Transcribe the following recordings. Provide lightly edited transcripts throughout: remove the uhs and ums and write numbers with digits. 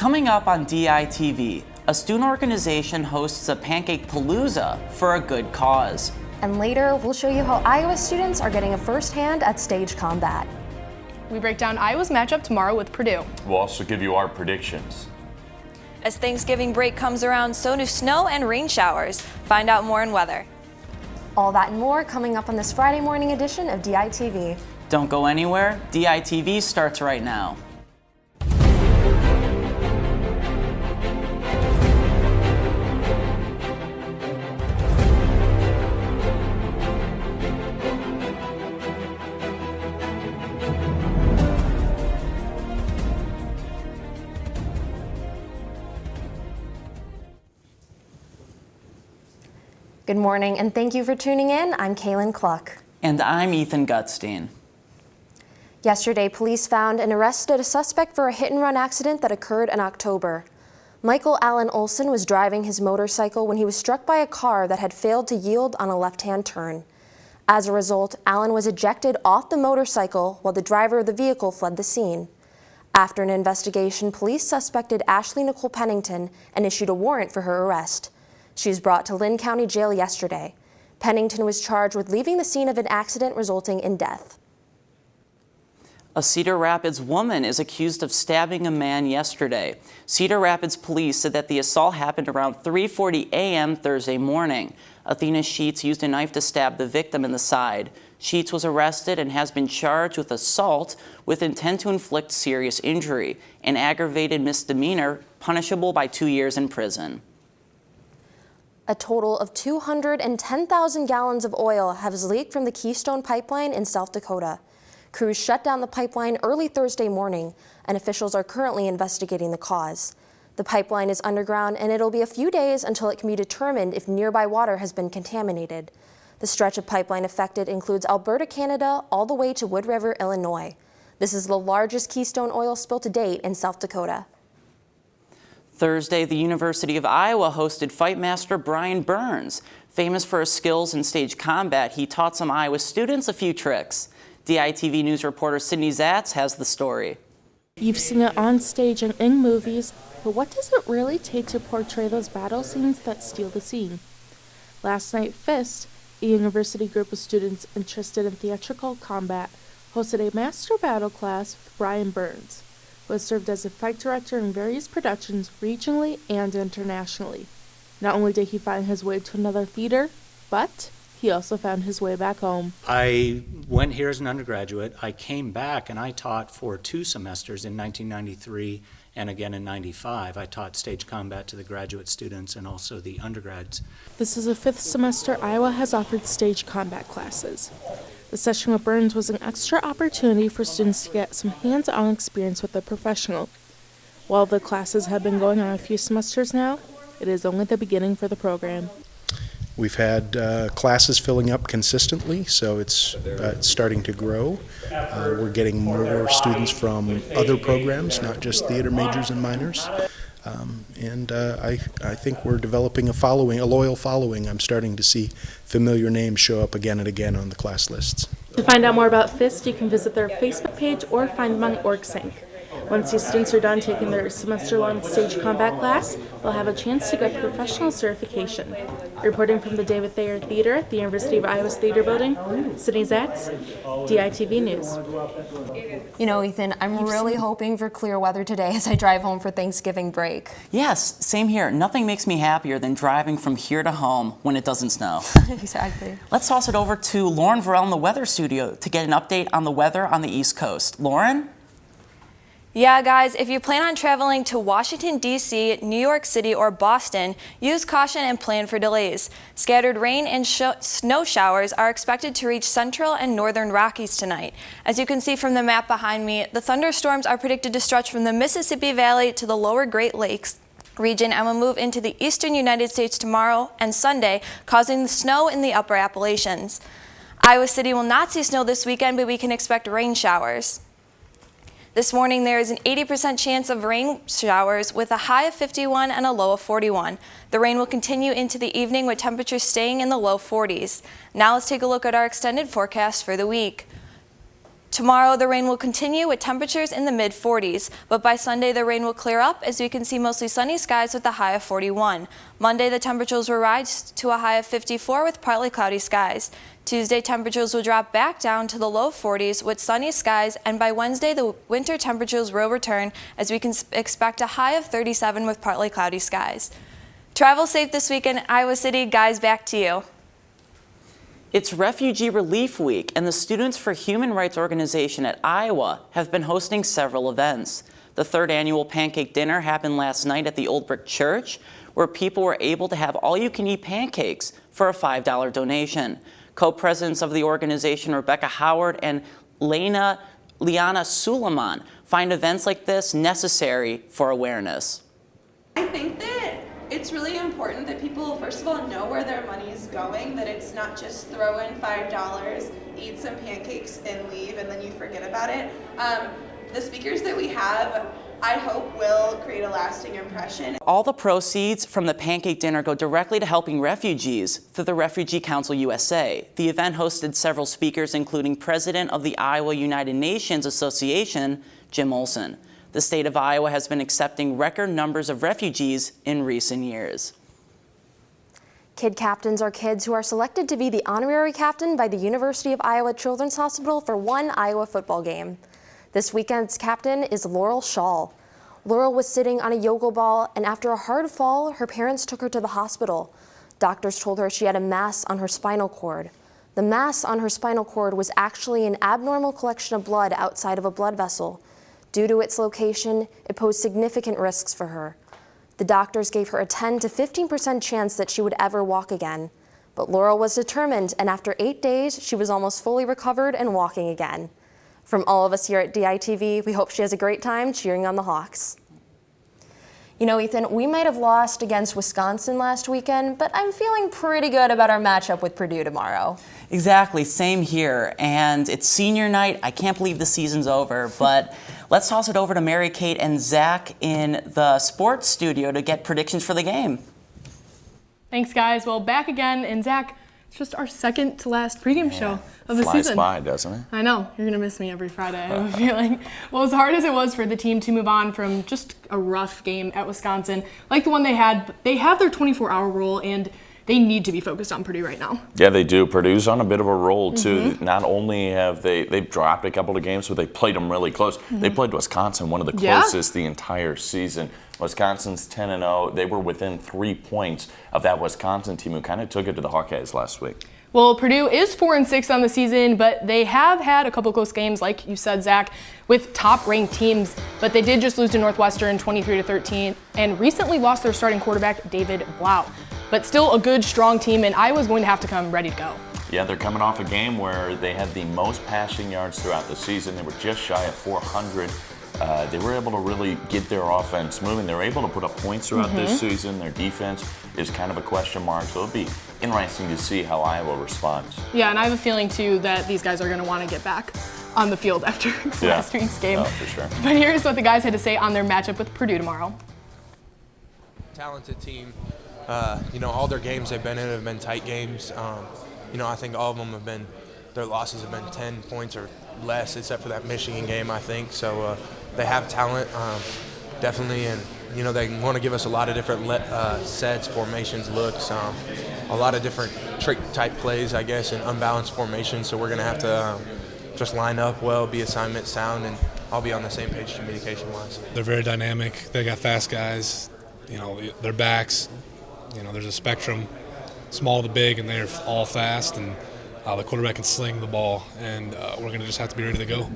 Coming up on DITV, a student organization hosts a pancake palooza for a good cause. And later, we'll show you how Iowa students are getting a first hand at stage combat. We break down Iowa's matchup tomorrow with Purdue. We'll also give you our predictions. As Thanksgiving break comes around, so do snow and rain showers. Find out more in weather. All that and more coming up on this Friday morning edition of DITV. Don't go anywhere. DITV starts right now. Good morning, and thank you for tuning in. I'm Kaylin Cluck. And I'm Ethan Gutstein. Yesterday, police found and arrested a suspect for a hit-and-run accident that occurred in October. Michael Allen Olson was driving his motorcycle when he was struck by a car that had failed to yield on a left-hand turn. As a result, Allen was ejected off the motorcycle while the driver of the vehicle fled the scene. After an investigation, police suspected Ashley Nicole Pennington and issued a warrant for her arrest. She was brought to Lynn County Jail yesterday. Pennington was charged with leaving the scene of an accident resulting in death. A Cedar Rapids woman is accused of stabbing a man yesterday. Cedar Rapids police said that the assault happened around 3:40 a.m. Thursday morning. Athena Sheets used a knife to stab the victim in the side. Sheets was arrested and has been charged with assault with intent to inflict serious injury, an aggravated misdemeanor punishable by 2 years in prison. A total of 210,000 gallons of oil has leaked from the Keystone pipeline in South Dakota. Crews shut down the pipeline early Thursday morning, and officials are currently investigating the cause. The pipeline is underground, and it'll be a few days until it can be determined if nearby water has been contaminated. The stretch of pipeline affected includes Alberta, Canada, all the way to Wood River, Illinois. This is the largest Keystone oil spill to date in South Dakota. Thursday, the University of Iowa hosted Fight Master Brian Burns. Famous for his skills in stage combat, he taught some Iowa students a few tricks. DITV News reporter Sydney Zatz has the story. You've seen it on stage and in movies, but what does it really take to portray those battle scenes that steal the scene? Last night, FIST, a university group of students interested in theatrical combat, hosted a master battle class with Brian Burns, who has served as a fight director in various productions regionally and internationally. Not only did he find his way to another theater, but he also found his way back home. I went here as an undergraduate. I came back and I taught for 2 semesters in 1993 and again in 95. I taught stage combat to the graduate students and also the undergrads. This is the 5th semester Iowa has offered stage combat classes. The session with Burns was an extra opportunity for students to get some hands-on experience with a professional. While the classes have been going on a few semesters now, it is only the beginning for the program. We've had classes filling up consistently, so it's starting to grow. We're getting more students from other programs, not just theater majors and minors. I think we're developing a loyal following. I'm starting to see familiar names show up again and again on the class lists. To find out more about FIST, you can visit their Facebook page or find them on OrgSync. Once these students are done taking their semester-long stage combat class, they'll have a chance to get professional certification. Reporting from the David Thayer Theater at the University of Iowa's Theater Building, Sydney Zatz, DITV News. You know, Ethan, I'm really hoping for clear weather today as I drive home for Thanksgiving break. Yes, same here. Nothing makes me happier than driving from here to home when it doesn't snow. Exactly. Let's toss it over to Lauren Varell in the weather studio to get an update on the weather on the East Coast. Lauren? Yeah, guys, if you plan on traveling to Washington, D.C., New York City, or Boston, use caution and plan for delays. Scattered rain and snow showers are expected to reach central and northern Rockies tonight. As you can see from the map behind me, the thunderstorms are predicted to stretch from the Mississippi Valley to the lower Great Lakes region and will move into the eastern United States tomorrow and Sunday, causing the snow in the upper Appalachians. Iowa City will not see snow this weekend, but we can expect rain showers. This morning, there is an 80% chance of rain showers with a high of 51 and a low of 41. The rain will continue into the evening with temperatures staying in the low 40s. Now let's take a look at our extended forecast for the week. Tomorrow, the rain will continue with temperatures in the mid-40s, but by Sunday, the rain will clear up as we can see mostly sunny skies with a high of 41. Monday, the temperatures will rise to a high of 54 with partly cloudy skies. Tuesday, temperatures will drop back down to the low 40s with sunny skies, and by Wednesday, the winter temperatures will return as we can expect a high of 37 with partly cloudy skies. Travel safe this weekend, Iowa City. Guys, back to you. It's Refugee Relief Week, and the Students for Human Rights organization at Iowa have been hosting several events. The third annual pancake dinner happened last night at the Old Brick Church, where people were able to have all-you-can-eat pancakes for a $5 donation. Co-presidents of the organization, Rebecca Howard and Liana Suleiman, find events like this necessary for awareness. I think that it's really important that people, first of all, know where their money is going, that it's not just throw in $5, eat some pancakes and leave, and then you forget about it. The speakers that we have, I hope, will create a lasting impression. All the proceeds from the pancake dinner go directly to helping refugees through the Refugee Council USA. The event hosted several speakers, including President of the Iowa United Nations Association, Jim Olson. The state of Iowa has been accepting record numbers of refugees in recent years. Kid captains are kids who are selected to be the honorary captain by the University of Iowa Children's Hospital for one Iowa football game. This weekend's captain is Laurel Shaw. Laurel was sitting on a yoga ball, and after a hard fall, her parents took her to the hospital. Doctors told her she had a mass on her spinal cord. The mass on her spinal cord was actually an abnormal collection of blood outside of a blood vessel. Due to its location, it posed significant risks for her. The doctors gave her a 10 to 15% chance that she would ever walk again. But Laurel was determined, and after 8 days, she was almost fully recovered and walking again. From all of us here at DITV, we hope she has a great time cheering on the Hawks. You know, Ethan, we might have lost against Wisconsin last weekend, but I'm feeling pretty good about our matchup with Purdue tomorrow. Exactly, same here. And it's senior night. I can't believe the season's over, but let's toss it over to Mary Kate and Zach in the sports studio to get predictions for the game. Thanks, guys. Well, back again, and Zach, it's just our second to last pregame show of the season. Flies by, doesn't it? I know. You're going to miss me every Friday, I have a feeling. Well, as hard as it was for the team to move on from just a rough game at Wisconsin, like the one they had, they have their 24-hour rule, and they need to be focused on Purdue right now. Yeah, they do. Purdue's on a bit of a roll, too. Not only have they've dropped a couple of games, but they played them really close. They played Wisconsin, one of the closest the entire season. Wisconsin's 10-0. They were within 3 points of that Wisconsin team who kind of took it to the Hawkeyes last week. Well, Purdue is 4-6 on the season, but they have had a couple close games, like you said, Zach, with top-ranked teams. But they did just lose to Northwestern 23-13 and recently lost their starting quarterback, David Blau. But still a good, strong team, and Iowa's going to have to come ready to go. Yeah, they're coming off a game where they had the most passing yards throughout the season. They were just shy of 400. They were able to really get their offense moving. They were able to put up points throughout this season. Their defense is kind of a question mark, so it'll be interesting to see how Iowa responds. Yeah, and I have a feeling, too, that these guys are going to want to get back on the field after last week's game. Oh, for sure. But here's what the guys had to say on their matchup with Purdue tomorrow. Talented team. All their games they've been in have been tight games. I think all of them have been, their losses have been 10 points or less, except for that Michigan game, I think. So they have talent, definitely, and they want to give us a lot of different sets, formations, looks, a lot of different trick-type plays, I guess, and unbalanced formations. So we're going to have to just line up well, be assignment sound, and all be on the same page communication-wise. They're very dynamic. They got fast guys. Their backs. There's a spectrum, small to big, and they're all fast, and the quarterback can sling the ball, and we're going to just have to be ready to go.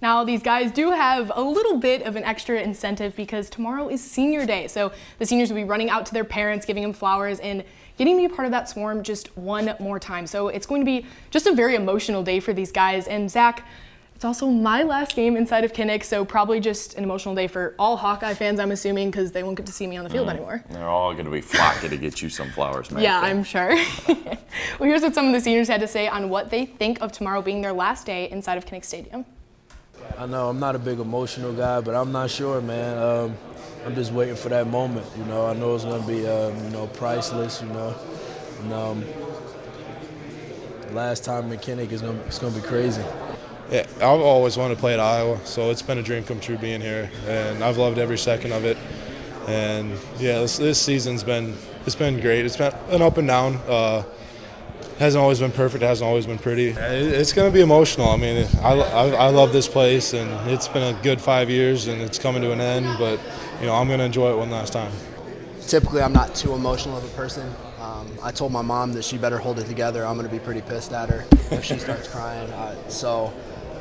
Now, these guys do have a little bit of an extra incentive because tomorrow is senior day. So the seniors will be running out to their parents, giving them flowers, and getting to be a part of that swarm just one more time. So it's going to be just a very emotional day for these guys. And Zach, it's also my last game inside of Kinnick, so probably just an emotional day for all Hawkeye fans, I'm assuming, because they won't get to see me on the field anymore. They're all going to be flocking to get you some flowers, man. Yeah, I'm sure. Well, here's what some of the seniors had to say on what they think of tomorrow being their last day inside of Kinnick Stadium. I know I'm not a big emotional guy, but I'm not sure, man. I'm just waiting for that moment. I know it's going to be, priceless. And last time in Kinnick it's going to be crazy. Yeah, I've always wanted to play at Iowa, so it's been a dream come true being here, and I've loved every second of it. And yeah, this season's been great. It's been an up and down. Hasn't always been perfect. It hasn't always been pretty. It's going to be emotional. I mean, I love this place, and it's been a good 5 years, and it's coming to an end. But I'm going to enjoy it one last time. Typically, I'm not too emotional of a person. I told my mom that she better hold it together. I'm going to be pretty pissed at her if she starts crying.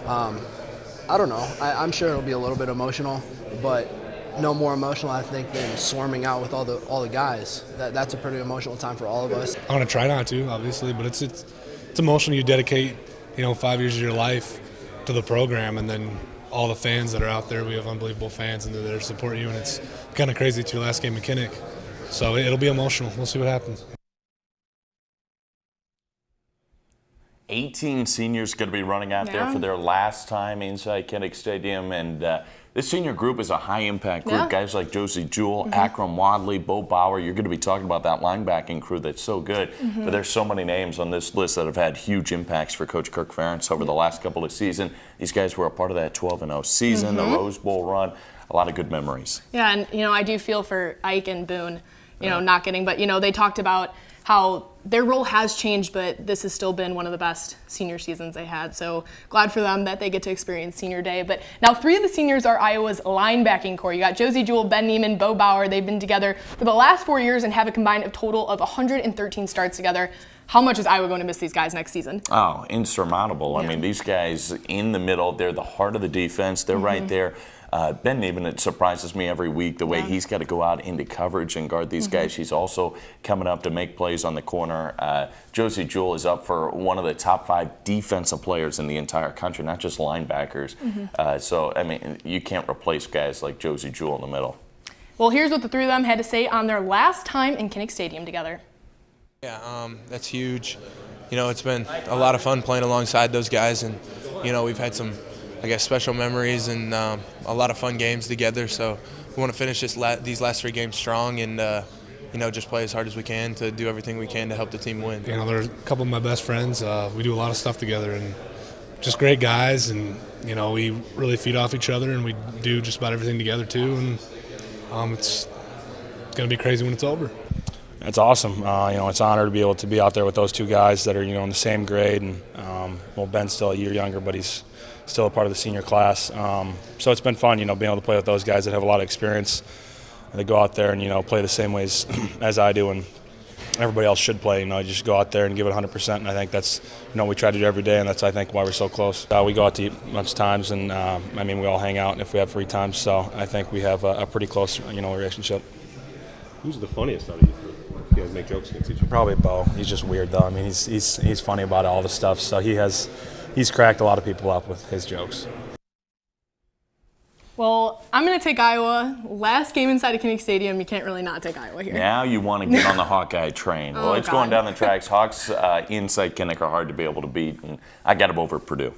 I don't know. I'm sure it'll be a little bit emotional, but no more emotional, I think, than swarming out with all the guys. That's a pretty emotional time for all of us. I'm gonna try not to, obviously, but it's emotional. You dedicate 5 years of your life to the program, and then all the fans that are out there. We have unbelievable fans, and they're there to support you. And it's kind of crazy. It's your last game at Kinnick, so it'll be emotional. We'll see what happens. 18 seniors going to be running out there for their last time inside Kinnick Stadium, and this senior group is a high-impact group. Guys like Josie Jewell, Akram Wadley, Bo Bauer. You're going to be talking about that linebacking crew that's so good. But there's so many names on this list that have had huge impacts for Coach Kirk Ferentz over the last couple of seasons. These guys were a part of that 12-0 season, the Rose Bowl run. A lot of good memories. Yeah, and I do feel for Ike and Boone, not getting, but they talked about how their role has changed, but this has still been one of the best senior seasons they had. So glad for them that they get to experience senior day. But now 3 of the seniors are Iowa's linebacking core. You got Josie Jewell, Ben Neiman, Bo Bauer. They've been together for the last 4 years and have a combined total of 113 starts together. How much is Iowa going to miss these guys next season? Oh, insurmountable. I mean, these guys in the middle, they're the heart of the defense. They're right there. Ben Neiman, it surprises me every week the way he's got to go out into coverage and guard these guys. He's also coming up to make plays on the corner. Josie Jewell is up for one of the top 5 defensive players in the entire country, not just linebackers. So, I mean, you can't replace guys like Josie Jewell in the middle. Well, here's what the 3 of them had to say on their last time in Kinnick Stadium together. Yeah, that's huge. It's been a lot of fun playing alongside those guys, and we've had some, special memories and a lot of fun games together. So we want to finish these last 3 games strong and just play as hard as we can to do everything we can to help the team win. They're a couple of my best friends. We do a lot of stuff together, and just great guys. And we really feed off each other, and we do just about everything together too. And it's going to be crazy when it's over. It's awesome. It's an honor to be able to be out there with those 2 guys that are, in the same grade. And, Ben's still a year younger, but he's still a part of the senior class. So it's been fun, being able to play with those guys that have a lot of experience. And they go out there and, play the same ways as I do and everybody else should play. Just go out there and give it 100%. And I think that's, we try to do every day, and that's, I think, why we're so close. We go out to eat a bunch of times, and, we all hang out if we have free time. So I think we have a pretty close, relationship. Who's the funniest out of you? You guys make jokes against each other? Probably Bo. He's just weird, though. He's funny about all the stuff. So he's cracked a lot of people up with his jokes. Well, I'm going to take Iowa. Last game inside of Kinnick Stadium, you can't really not take Iowa here. Now you want to get on the Hawkeye train. Well, it's going down the tracks. Hawks inside Kinnick are hard to be able to beat, and I got them over Purdue.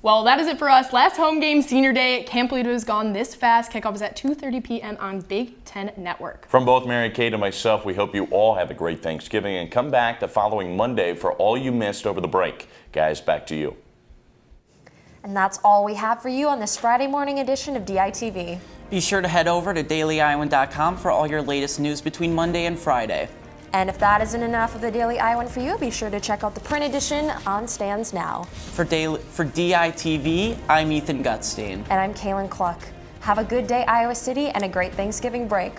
Well, that is it for us. Last home game, senior day. Can't believe it was gone this fast. Kickoff is at 2:30 p.m. on Big Ten Network. From both Mary Kate and myself, we hope you all have a great Thanksgiving and come back the following Monday for all you missed over the break. Guys, back to you. And that's all we have for you on this Friday morning edition of DITV. Be sure to head over to dailyiowan.com for all your latest news between Monday and Friday. And if that isn't enough of the Daily Iowan for you, be sure to check out the print edition on stands now. For DITV, I'm Ethan Gutstein. And I'm Kaylin Cluck. Have a good day, Iowa City, and a great Thanksgiving break.